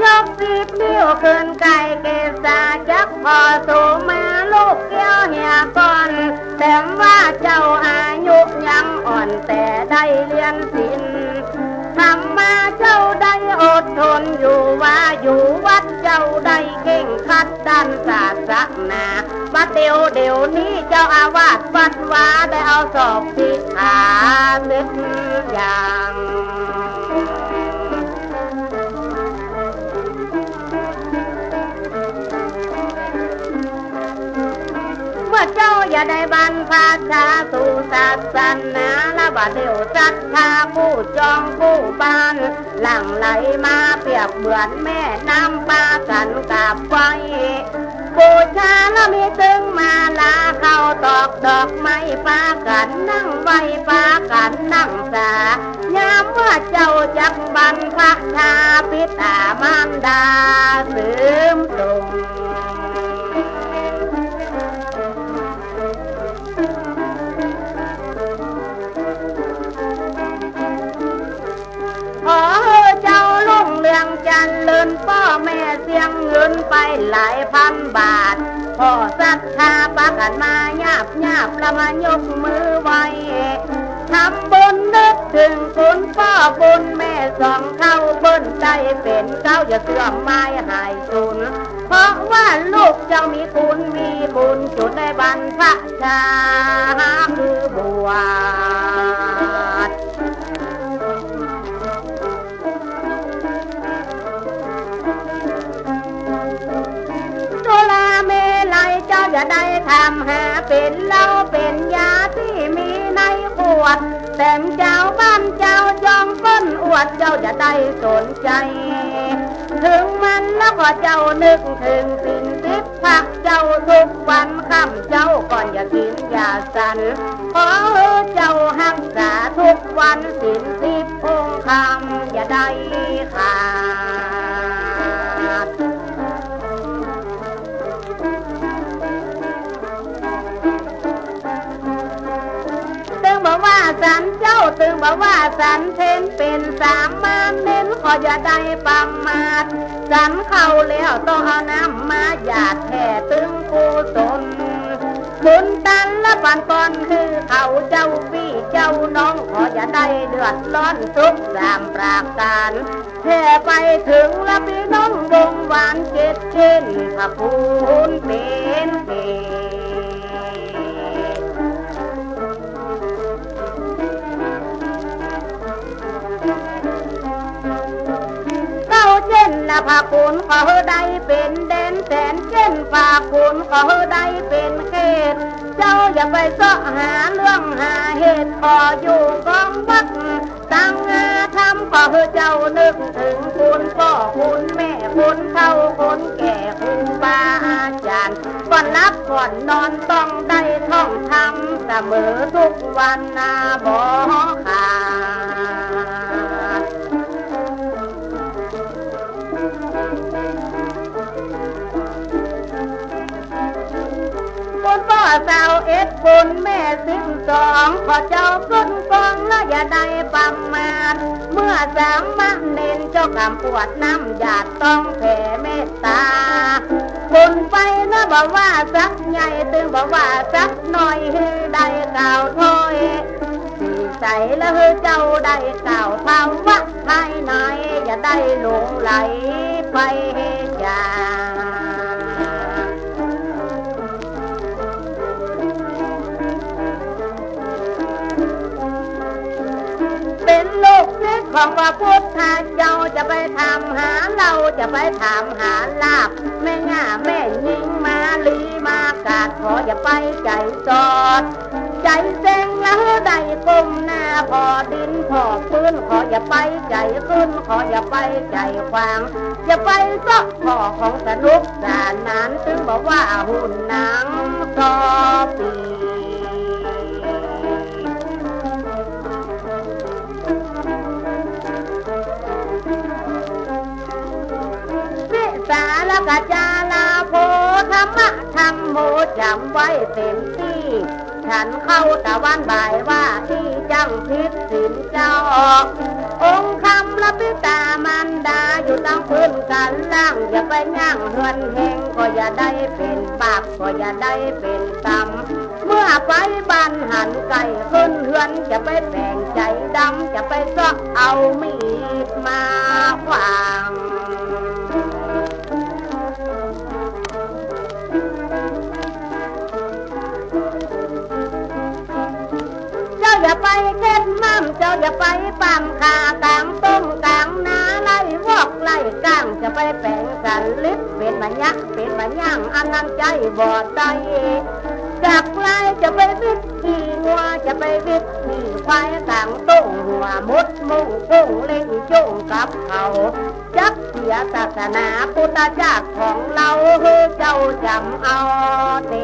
ยกสิบนิ้วขึ้นไก่เกษาจักพอสู่มาลูกเกี้ยวเหี่ยก่อนแต่ว่าเจ้าอายุยังอ่อนแต่ได้เรียนศิลป์ทำมาเจ้าได้อดทนอยู่ว่าอยู่วัดเจ้าได้เก่งขัดด้านศาสนาว่าเดี๋ยวนี้เจ้าอาวาสวัดว่าได้เอาสอบสิกขาศึกอย่างเมื่อเจ้าอย่าได้บรรพชาสู่ศาสนาละบาดเดียวศรัทธาผู้จองผู้บานหลั่งไหลมาเปรียบเหมือนแม่น้ำปากันกับไฟบูชาแล้วมีตึงมาลาเข้าตอกดอกไม้ปากันนั่งไว้ปากันนั่งสายามเมื่อเจ้าจักบรรพชาปิตามารดาเสริมตรงขอเจ้าลุ่งเรืองจันเลินพ่อแม่เสียงเงินไปหลายพันบาทพ่อศรัทธาปากันมาหยาบแล้วมายกมือไว้ทำบุญนึกถึงคุณพ่อบุญแม่สองเข้าเบิ้นใจเป็นเก้าอย่าเสื่อมไม่หายสูญเพราะว่าลูกเจ้ามีคุณมีบุญจุดในบรรพชาคือบวชตุลาเมลัยเจ้าอย่าได้ทำหาเป็นเหล้าเป็นยาที่มีในขวดเต็มเจ้าบ้านเจ้าจองก้นอวดเจ้าอย่าได้สนใจถึงมันแล้วก็เจ้านึกถึงสิ่งทิพย์พักเจ้าทุกวันค่ำเจ้าก่อนอย่ากินอย่าสันขอเจ้าหักษาทุกวันสิ่งทิพย์องค์คำอย่าได้ขาดบอกว่าสันเจ้าตึงบอกว่าสันเทนเป็นสามมาเน้นขออย่าได้ประมาทสันเข้าแล้วต้องเอาน้ำมาหยาดแผ่ตึงกุศลบุญตันละปันก่อนคือเขาเจ้าพี่เจ้าน้องขออย่าได้เดือดร้อนทุกสามปราการแผ่ไปถึงละพี่น้องวงหวานเจ็ดเช่นพระคุณเป็นเกเช่นละพระคุณขอได้เป็นแดนแสนเช่นพระคุณขอได้เป็นเขตเจ้าอย่าไปเสาะหาเรื่องหาเหตุขออยู่กองวัดตั้งงาทำขอเจ้านึกถึงคุณพ่อคุณแม่คุณเฒ่าคุณแก่ครูบาอาจารย์ก่อนรับก่อนนอนต้องได้ท่องทำเสมอทุกวันนาบ่ขาดคุณพ่อสาวเอ็ดคุณแม่12ขอเจ้าขึ้นกองแล้วอย่าได้ประมาทเมื่อสามมะเน้นเจ้ากำปวดน้ำหยาดต้องแผ่เมตตาคุณไปนะบอกว่าสักใหญ่ตึงบอกว่าสักหน่อยให้ได้กล่าวถ้อยใจแล้วเจ้าได้กล่าวภาวะภายในอย่าได้หลงไหลไปจาเป็นลูกศิษย์ของพระพุทธเจ้าจะไปทำหาเราจะไปถามหาลาบแม่ง่าแม่ยิงมาลีมากาดขออย่าไปใจสอดใจเซ็งแล้วได้ก้มหน้าพอดินพอปืนขออย่าไปใจขึ้นขออย่าไปใจควางอย่าไปซอกขอของสนุกสนานถึงบอกว่าหุ่นหนังซอปีสารกจาลาโพธรรมะธรรมโมจำไว้เต็มที่ ฉันเข้าตะวันบ่ายว่าที่จังพิษสินเจ้าองค์คำละพิตามันดาอยู่ตั้งพื้นกันล่างอย่าไปย่างเฮือนแหงก็อย่าได้เป็นปากก็อย่าได้เป็นกรรมเมื่อไปบ้านหันไก่ขึ้นเฮือนจะไปแบ่งใจดำจะไปซักเอามีดมาขวางอย่าไปเค็ดมั่มเจ้าอย่าไปปั๊มขากลางต้มกลางนาไล่วอกไล่ก้างจะไปแป่งกันลิบเป็นบัญญักเป็นบัญญังอันนั้นใจบอดใจจากไล่จะไปวิทย์ขี่งัวจะไปวิทย์ขี่ไฟกลางต้งหัวมุดมุ่งกุ้งเล่งจุ่งกับเขาจักเสียศาสนาพุทธเจ้าของเราเจ้าจำเอาเต